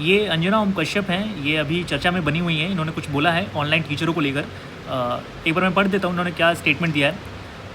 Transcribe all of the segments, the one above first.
ये अंजना ओम कश्यप हैं, ये अभी चर्चा में बनी हुई हैं। इन्होंने कुछ बोला है ऑनलाइन टीचरों को लेकर। एक बार मैं पढ़ देता हूँ उन्होंने क्या स्टेटमेंट दिया है।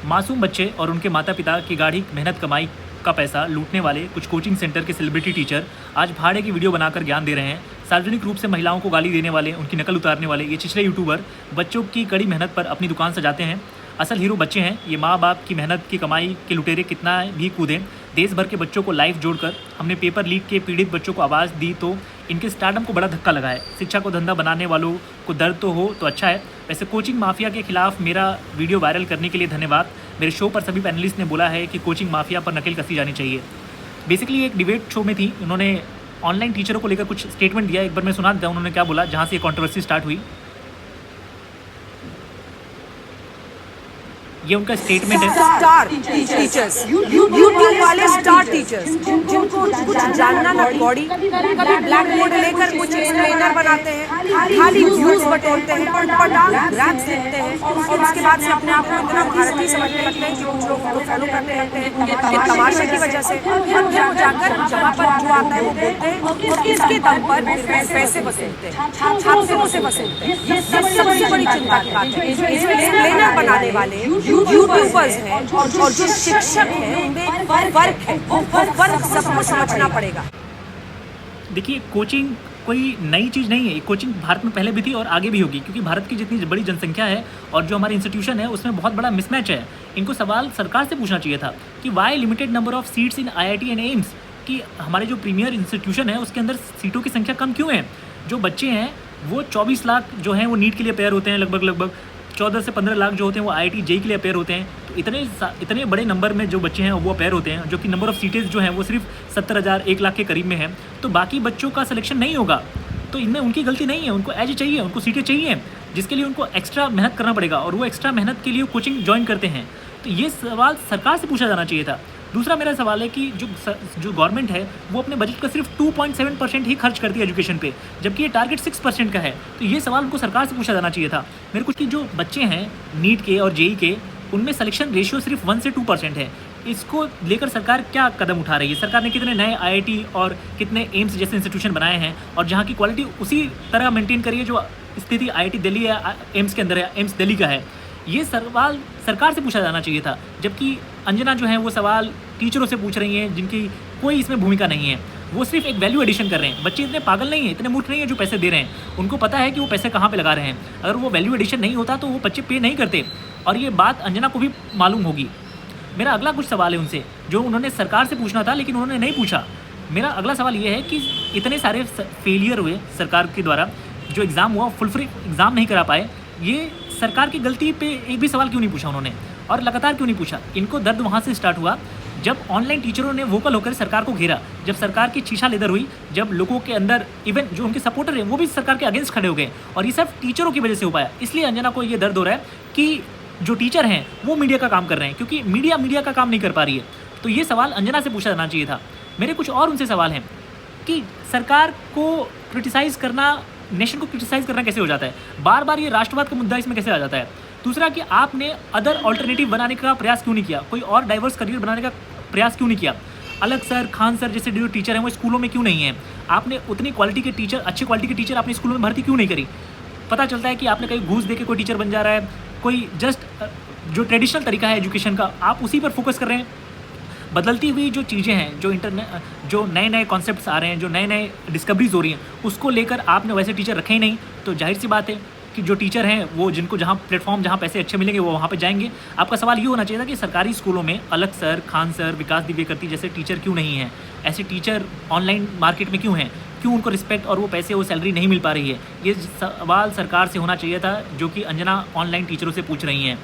मासूम बच्चे और उनके माता पिता की गाढ़ी मेहनत कमाई का पैसा लूटने वाले कुछ कोचिंग सेंटर के सेलिब्रिटी टीचर आज भाड़े की वीडियो बनाकर ज्ञान दे रहे हैं। सार्वजनिक रूप से महिलाओं को गाली देने वाले, उनकी नकल उतारने वाले ये छिछले यूट्यूबर बच्चों की कड़ी मेहनत पर अपनी दुकान सजाते हैं। असल हीरो बच्चे हैं। ये माँ बाप की मेहनत की कमाई के लुटेरे कितना भी कूदें। देश भर के बच्चों को लाइव जोड़कर हमने पेपर लीक के पीड़ित बच्चों को आवाज़ दी तो इनके स्टार्टअप को बड़ा धक्का लगा है। शिक्षा को धंधा बनाने वालों को दर्द तो हो तो अच्छा है। वैसे कोचिंग माफिया के खिलाफ मेरा वीडियो वायरल करने के लिए धन्यवाद। मेरे शो पर सभी पैनलिस्ट ने बोला है कि कोचिंग माफिया पर नकेल कसी जानी चाहिए। बेसिकली एक डिबेट शो में थी, उन्होंने ऑनलाइन टीचरों को लेकर कुछ स्टेटमेंट दिया। एक बार मैं सुना देता हूँ उन्होंने क्या बोला, जहाँ से ये कंट्रोवर्सी स्टार्ट हुई। ये उनका स्टेटमेंट है। स्टार टीचर्स, यूट्यूब वाले स्टार टीचर्स जिनको कुछ जानना ना बॉडी, कभी ब्लैक बोर्ड लेकर कुछ एक्सप्लेनर बनाते हैं, खाली व्यूज बटोरते हैं, पटांग रैप्स लिखते हैं और उसके बाद से अपने आप को इतना भारतीय समझने लगते हैं कि कुछ लोग उनको फॉलो करने लगते हैं ये तमाशे की वजह से। और फिर वो जाकर जहाँ पर जो आता है वो बोलते हैं और इसके दम पर पैसे वसूलते हैं, छात्रों से वसूलते हैं। ये सबसे बड़ी चिंता की बात है। जो एक्सप्लेनर बनाने वाले यूट्यूबर्स हैं और जो शिक्षक हैं उनमें फर्क है, वो फर्क सबको समझना पड़ेगा। देखिए, कोचिंग कोई नई चीज़ नहीं है। कोचिंग भारत में पहले भी थी और आगे भी होगी, क्योंकि भारत की जितनी बड़ी जनसंख्या है और जो हमारे इंस्टीट्यूशन है उसमें बहुत बड़ा मिसमैच है। इनको सवाल सरकार से पूछना चाहिए था कि why limited number of seats in IIT and AIIMS, कि हमारे जो प्रीमियर इंस्टीट्यूशन है उसके अंदर सीटों की संख्या कम क्यों है। जो बच्चे हैं वो 24 लाख जो हैं वो नीट के लिए अपेयर होते हैं, लगभग 14 से 15 लाख जो होते हैं वो IIT JEE के लिए अपेयर होते हैं। तो इतने बड़े नंबर में जो बच्चे हैं वो अपेयर होते हैं, जो कि नंबर ऑफ़ सीटेज जो हैं वो सिर्फ 70,000 1 लाख के करीब में है। तो बाकी बच्चों का सिलेक्शन नहीं होगा, तो इनमें उनकी गलती नहीं है। उनको एज चाहिए, उनको सीटें चाहिए, जिसके लिए उनको एक्स्ट्रा मेहनत करना पड़ेगा और वो एक्स्ट्रा मेहनत के लिए कोचिंग ज्वाइन करते हैं। तो ये सवाल सरकार से पूछा जाना चाहिए था। दूसरा मेरा सवाल है कि जो गवर्नमेंट है वो अपने बजट का सिर्फ 2.7% ही खर्च करती है एजुकेशन पे, जबकि ये टारगेट 6% का है। तो ये सवाल उनको सरकार से पूछा जाना चाहिए था। मेरे कुछ की जो बच्चे हैं नीट के और JEE के, उनमें सिलेक्शन रेशियो सिर्फ 1 से 2% है। इसको लेकर सरकार क्या कदम उठा रही है? सरकार ने कितने नए IIT और कितने एम्स जैसे इंस्टीट्यूशन बनाए हैं और जहाँ की क्वालिटी उसी तरह मेंटेन करी है जो स्थिति IIT दिल्ली या एम्स के अंदर है, एम्स दिल्ली का है। ये सवाल सरकार से पूछा जाना चाहिए था, जबकि अंजना जो है वो सवाल टीचरों से पूछ रही हैं जिनकी कोई इसमें भूमिका नहीं है। वो सिर्फ एक वैल्यू एडिशन कर रहे हैं। बच्चे इतने पागल नहीं हैं, इतने मूर्ख नहीं हैं जो पैसे दे रहे हैं। उनको पता है कि वो पैसे कहाँ पे लगा रहे हैं। अगर वो वैल्यू एडिशन नहीं होता तो वो बच्चे पे नहीं करते, और ये बात अंजना को भी मालूम होगी। मेरा अगला कुछ सवाल है उनसे जो उन्होंने सरकार से पूछना था लेकिन उन्होंने नहीं पूछा। मेरा अगला सवाल ये है कि इतने सारे फेलियर हुए सरकार के द्वारा, जो एग्ज़ाम हुआ फुल फ्री एग्ज़ाम नहीं करा पाए, ये सरकार की गलती पे एक भी सवाल क्यों नहीं पूछा उन्होंने, और लगातार क्यों नहीं पूछा? इनको दर्द वहाँ से स्टार्ट हुआ जब ऑनलाइन टीचरों ने वोकल होकर सरकार को घेरा, जब सरकार की छीछा लेदर हुई, जब लोगों के अंदर इवन जो उनके सपोर्टर हैं वो भी सरकार के अगेंस्ट खड़े हो गए, और ये सब टीचरों की वजह से हो पाया। इसलिए अंजना को ये दर्द हो रहा है कि जो टीचर हैं वो मीडिया का काम कर रहे हैं, क्योंकि मीडिया का काम नहीं कर पा रही है। तो ये सवाल अंजना से पूछा जाना चाहिए था। मेरे कुछ और उनसे सवाल हैं कि सरकार को क्रिटिसाइज़ करना, नेशन को क्रिटिसाइज़ करना कैसे हो जाता है? बार बार ये राष्ट्रवाद का मुद्दा इसमें कैसे आ जाता है? दूसरा कि आपने अदर ऑल्टरनेटिव बनाने का प्रयास क्यों नहीं किया? कोई और डाइवर्स करियर बनाने का प्रयास क्यों नहीं किया? अलग सर, खान सर जैसे जो टीचर हैं वो स्कूलों में क्यों नहीं हैं? आपने उतनी क्वालिटी के टीचर, अच्छी क्वालिटी के टीचर अपने स्कूलों में भर्ती क्यों नहीं करी? पता चलता है कि आपने कहीं घूस दे के कोई टीचर बन जा रहा है, कोई जस्ट जो ट्रेडिशनल तरीका है एजुकेशन का आप उसी पर फोकस कर रहे हैं। बदलती हुई जो चीज़ें हैं, जो नए कॉन्सेप्ट्स आ रहे हैं, जो नए डिस्कवरीज हो रही हैं, उसको लेकर आपने वैसे टीचर रखे ही नहीं। तो जाहिर सी बात है कि जो टीचर हैं वो जिनको जहाँ प्लेटफॉर्म, जहाँ पैसे अच्छे मिलेंगे वो वहाँ पे जाएंगे। आपका सवाल ये होना चाहिए था कि सरकारी स्कूलों में अलग सर, खान सर, विकास दिव्यकर्ती जैसे टीचर क्यों नहीं हैं? ऐसे टीचर ऑनलाइन मार्केट में क्यों हैं? क्यों उनको रिस्पेक्ट और वो पैसे, वो सैलरी नहीं मिल पा रही है? ये सवाल सरकार से होना चाहिए था, जो कि अंजना ऑनलाइन टीचरों से पूछ रही हैं।